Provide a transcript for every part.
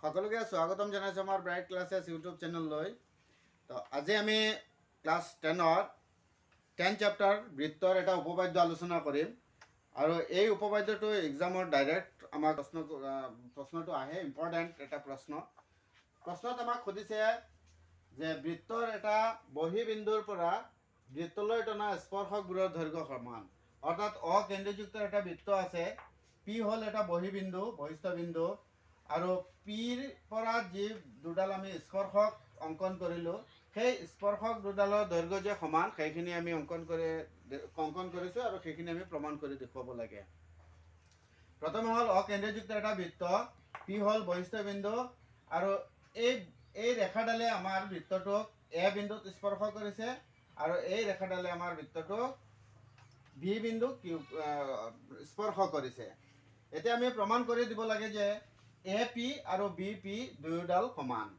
সকলোকে স্বাগতম জনাইছোঁ আমাৰ ব্ৰাইট ক্লাছেছ ইউটিউব চেনেললৈ। তো আজি আমি ক্লাছ 10ৰ 10 চেপ্টাৰ বৃত্তৰ এটা উপপাদ্য আলোচনা কৰিম আৰু এই উপপাদ্যটো এক্সামৰ ডাইৰেক্ট আমাক প্ৰশ্নটো আহে, ইম্পৰ্টেণ্ট এটা প্ৰশ্নত আমাক সুধিছে যে বৃত্তৰ এটা বহিবিন্দুৰ পৰা বৃত্তলৈ টনা স্পৰ্শকবোৰৰ দৈৰ্ঘ্য সমান। অৰ্থাৎ অকেন্দ্ৰযুক্ত এটা বৃত্ত আছে, পি হ'ল এটা বহিবিন্দু বহিস্থবিন্দু আৰু পিৰ পৰা যি দুডাল আমি স্পৰ্শক অংকন কৰিলোঁ, সেই স্পৰ্শক দুডালৰ দৈৰ্ঘ্য যে সমান সেইখিনি আমি অংকন কৰিছোঁ আৰু সেইখিনি আমি প্ৰমাণ কৰি দেখুৱাব লাগে। প্ৰথমে হ'ল অকেন্দ্ৰযুক্ত এটা বৃত্ত, পি হ'ল বহিস্থবিন্দু আৰু এই ৰেখাডালে আমাৰ বৃত্তটোক এ বিন্দুত স্পৰ্শ কৰিছে আৰু এই ৰেখাডালে আমাৰ বৃত্তটোক বি বিন্দুক স্পৰ্শ কৰিছে। এতিয়া আমি প্ৰমাণ কৰি দিব লাগে যে এ পি আৰু বি পি দুয়োডাল সমান।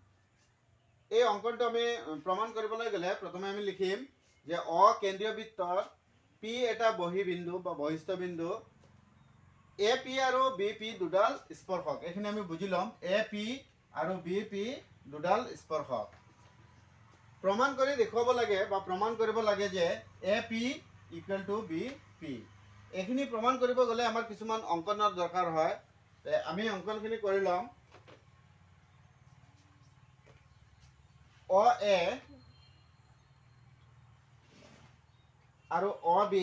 এই অংকনটো আমি প্ৰমাণ কৰিবলৈ গ'লে প্ৰথমে আমি লিখিম যে অকেন্দ্ৰীয় বৃত্তৰ পি এটা বহিবিন্দু বা বহিস্থবিন্দু, এ পি আৰু বি পি দুডাল স্পৰ্শক। এইখিনি আমি বুজি ল'ম, এ পি আৰু বি পি দুডাল স্পৰ্শক। প্ৰমাণ কৰি দেখুৱাব লাগে বা প্ৰমাণ কৰিব লাগে যে A P equal to B P. এইখিনি প্ৰমাণ কৰিব গ'লে আমাৰ কিছুমান অংকনৰ দৰকাৰ হয়। আমি অংকনখিনি কৰি ল'ম। অ এ আৰু অ বি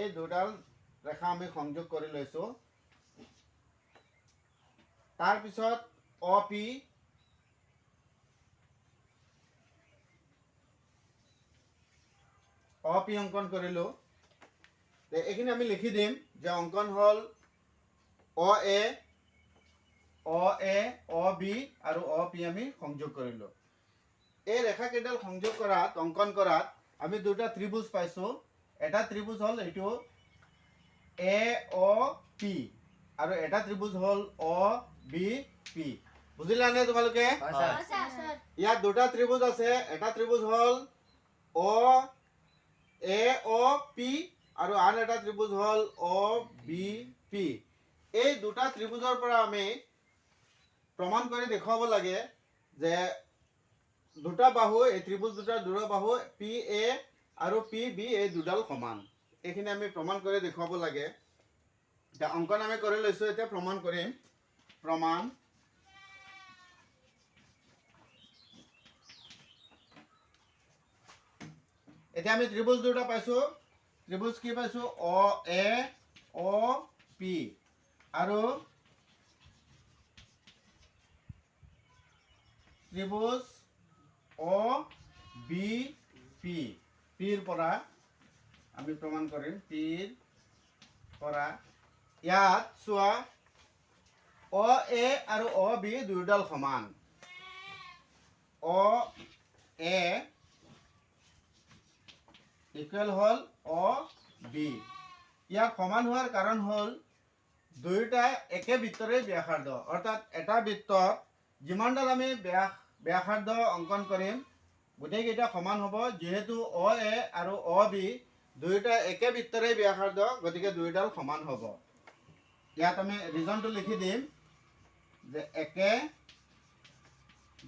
এই দুডাল ৰেখা আমি সংযোগ কৰি লৈছোঁ। তাৰপিছত অ পি অংকন কৰিলোঁ। এইখিনি আমি লিখি দিম যে অংকন হ'ল অ এ, অ বি আৰু অ পি আমি সংযোগ কৰিলোঁ। এই ৰেখাকেইডাল সংযোগ কৰাত অংকন কৰাত আমি দুটা ত্ৰিভুজ পাইছোঁ। এটা ত্ৰিভুজ হ'ল এইটো এ অ পি আৰু এটা ত্ৰিভুজ হ'ল অ বি পি। বুজিলানে তোমালোকে? ইয়াত দুটা ত্ৰিভুজ আছে। এটা ত্ৰিভুজ হ'ল অ এ অ পি আৰু আন এটা ত্ৰিভুজ হ'ল অ বি পি। এই দুটা ত্ৰিভুজৰ পৰা আমি প্ৰমাণ কৰি দেখুৱাব লাগে যে দুটা বাহু, এই ত্ৰিভুজ দুটাৰ দুটা বাহু পি এ আৰু পি বি এই দুডাল সমান। এইখিনি আমি প্ৰমাণ কৰি দেখুৱাব লাগে। এতিয়া অংকন আমি কৰি লৈছোঁ, এতিয়া প্ৰমাণ কৰিম। প্ৰমাণ এতিয়া আমি ত্ৰিভুজ দুটা পাইছোঁ। ত্ৰিভুজ কি পাইছোঁ? অ এ অ পি আৰু ত্ৰিভুজ অ বি পি। পিৰ পৰা আমি প্ৰমাণ কৰিম, পিৰ পৰা ইয়াত চোৱা অ এ আৰু অ বি দুয়োডাল সমান। অ এ ইকুৱেল হ'ল অ বি। ইয়াক সমান হোৱাৰ কাৰণ হ'ল দুয়োটা একে বৃত্তৰে ব্যাসাৰ্ধ। অৰ্থাৎ এটা বৃত্তত যিমানডাল আমি ব্যাসাৰ্ধ অংকন কৰিম গোটেইকেইটা সমান হ'ব। যিহেতু অ এ আৰু অ বি দুয়োটা একে বৃত্তৰে ব্যাসাৰ্ধ, গতিকে দুয়োডাল সমান হ'ব। ইয়াত আমি ৰিজনটো লিখি দিম যে একে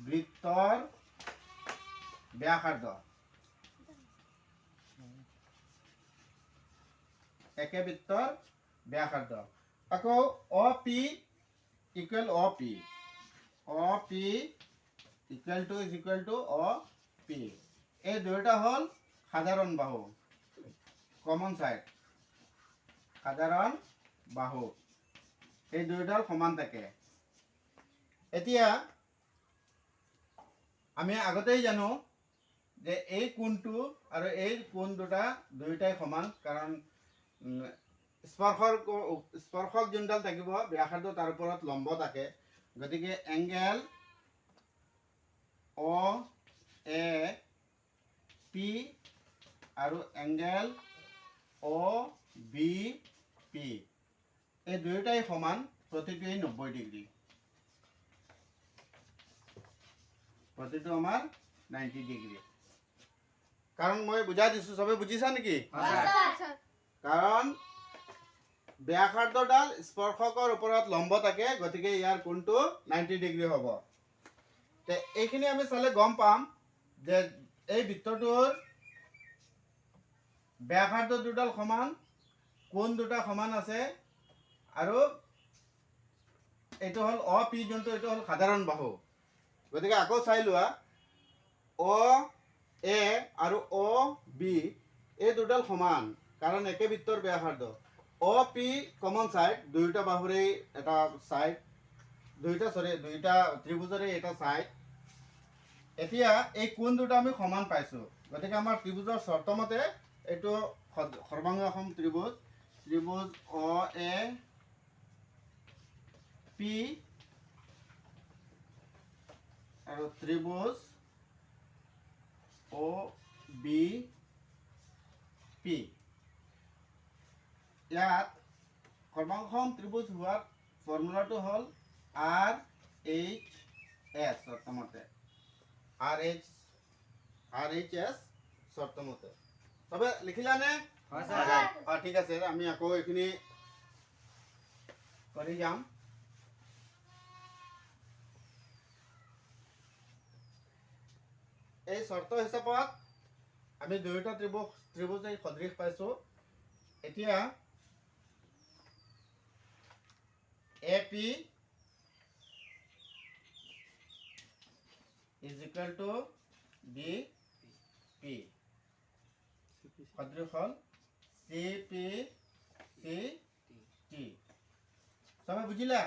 বৃত্তৰ ব্যাসাৰ্ধ, একে বৃত্তৰ ব্যাসাৰ্ধ। আকৌ O P equal O P, O P equal to O P. এই দুয়োটা হ'ল সাধাৰণ বাহু, কমন ছাইড, সাধাৰণ বাহু। এই দুয়োডাল সমান থাকে। এতিয়া আমি আগতেই জানো যে এই কোণটো আৰু এই কোণ দুয়োটাই সমান, কাৰণ স্পৰ্শক যোনডাল থাকিব ব্যাসাৰ্ধ তাৰ ওপৰত লম্ব থাকে। গতিকে এংগেল অ এ পি আৰু এংগেল অ বি পি এই দুয়োটাই সমান, প্ৰতিটোৱেই 90 ডিগ্ৰী। প্ৰতিটো আমাৰ 90 ডিগ্ৰী। কাৰণ মই বুজাই দিছোঁ, চবে বুজিছা নেকি? কাৰণ ব্যাসাৰ্ধডাল স্পৰ্শকৰ ওপৰত লম্ব থাকে, গতিকে ইয়াৰ কোণটো 90 ডিগ্ৰী হ'ব। তে এইখিনি আমি চালে গম পাম যে এই বৃত্তটোৰ ব্যাসাৰ্ধ দুডাল সমান, কোণ দুটা সমান আছে, আৰু এইটো হ'ল অ পি, যোনটো এইটো হ'ল সাধাৰণ বাহু। গতিকে আকৌ চাই লোৱা, অ এ আৰু অ বি এই দুডাল সমান, কাৰণ একে বৃত্তৰ ব্যাসাৰ্ধ। অ পি কমন সাইড, দুইটা বাহুৰে এটা সাইড, দুইটা ত্ৰিভুজৰে এটা সাইড। এতিয়া এই কোণ দুটা আমি সমান পাইছো, গতিকে আমাৰ ত্ৰিভুজৰ শৰ্ত মতে এইটো সৰ্বাংগসম ত্ৰিভুজ, ত্ৰিভুজ অ এ পি আৰু ত্ৰিভুজ অ বি পি। ইয়াত সৰ্বাংগসম ত্ৰিভুজ হোৱাৰ ফৰ্মুলাটো হ'ল RHS শৰ্তমতে, RHS শৰ্তমতে। তবে লিখিলানে? ঠিক আছে, আমি আকৌ এইখিনি কৰি যাম। এই শৰ্ত হিচাপত আমি দুয়োটা ত্ৰিভুজ সদৃশ পাইছো। এতিয়া AP is equal to BP, সদৃশ হ'ল CPCT। সবাই বুঝিলা?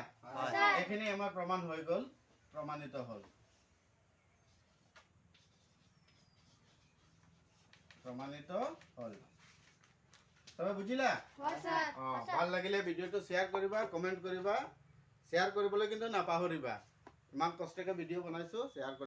এইখিনি আমাৰ প্ৰমাণ হৈ গ'ল, প্ৰমাণিত হ'ল। সবাই বুঝিলা? ভাল লাগিলে ভিডিঅ'টো শ্বেয়াৰ কৰিবা, কমেণ্ট কৰিবা। শ্বেয়াৰ কৰিবলৈ কিন্তু নাপাহৰিবা, ইমান কষ্টকে ভিডিঅ' বনাইছো, শ্বেয়াৰ